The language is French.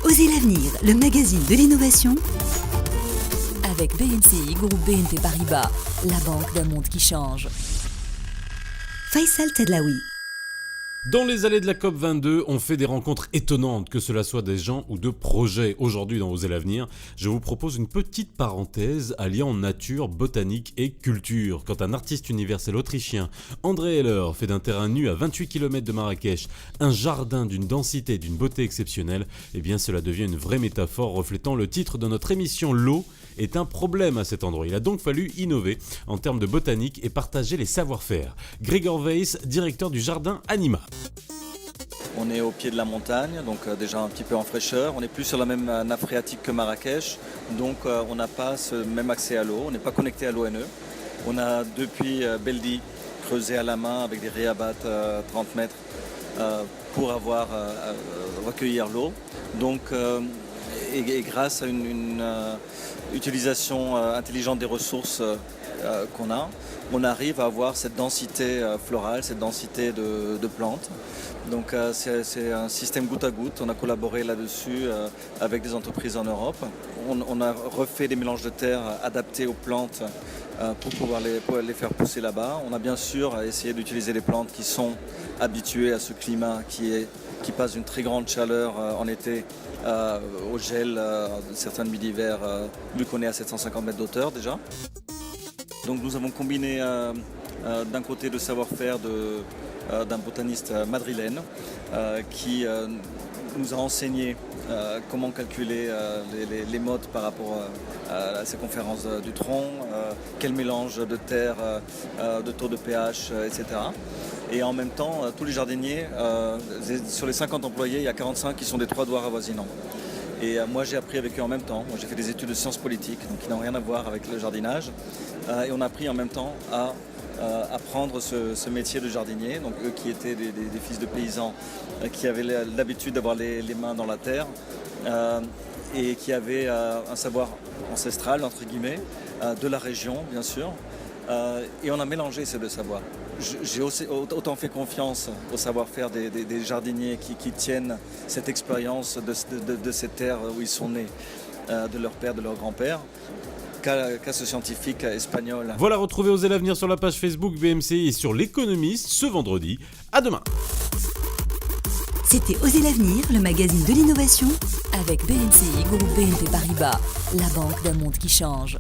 Osez l'avenir, le magazine de l'innovation avec BNCI, groupe BNP Paribas, la banque d'un monde qui change. Faisal Tedlaoui. Dans les allées de la COP22, on fait des rencontres étonnantes, que cela soit des gens ou de projets. Aujourd'hui, dans Osez l'avenir, je vous propose une petite parenthèse alliant nature, botanique et culture. Quand un artiste universel autrichien, André Heller, fait d'un terrain nu à 28 km de Marrakech un jardin d'une densité et d'une beauté exceptionnelle, eh bien cela devient une vraie métaphore reflétant le titre de notre émission. L'eau est un problème à cet endroit. Il a donc fallu innover en termes de botanique et partager les savoir-faire. Gregor Weiss, directeur du jardin Anima. On est au pied de la montagne, donc déjà un petit peu en fraîcheur. On n'est plus sur la même nappe phréatique que Marrakech, donc on n'a pas ce même accès à l'eau. On n'est pas connecté à l'ONE. On a depuis Beldi creusé à la main avec des réabats 30 mètres pour recueillir l'eau. Donc, et grâce à une utilisation intelligente des ressources qu'on a, on arrive à avoir cette densité florale, cette densité de plantes. Donc c'est un système goutte à goutte. On a collaboré là-dessus avec des entreprises en Europe. On a refait des mélanges de terre adaptés aux plantes pour pouvoir les faire pousser là-bas. On a bien sûr essayé d'utiliser des plantes qui sont habituées à ce climat qui passe d'une très grande chaleur en été au gel de certains midi-hiver, vu qu'on est à 750 mètres d'auteur déjà. Donc nous avons combiné d'un côté le savoir-faire d'un botaniste madrilène qui nous a enseigné comment calculer les modes par rapport à ces conférences du tronc, quel mélange de terre, de taux de pH, etc. Et en même temps, tous les jardiniers, sur les 50 employés, il y a 45 qui sont des trois douars avoisinants. Et moi j'ai appris avec eux en même temps. Moi j'ai fait des études de sciences politiques, donc qui n'ont rien à voir avec le jardinage. Et on a appris en même temps à apprendre ce métier de jardinier. Donc eux qui étaient des fils de paysans, qui avaient l'habitude d'avoir les mains dans la terre et qui avaient un savoir ancestral, entre guillemets, de la région bien sûr. Et on a mélangé ces deux savoirs. J'ai autant fait confiance au savoir-faire des jardiniers qui tiennent cette expérience de ces terres où ils sont nés, de leur père, de leur grand-père, qu'à ce scientifique espagnol. Voilà, retrouvez Osez l'avenir sur la page Facebook BMCI et sur l'Économiste ce vendredi. À demain. C'était Osez l'avenir, le magazine de l'innovation avec BNCI, groupe BNP Paribas, la banque d'un monde qui change.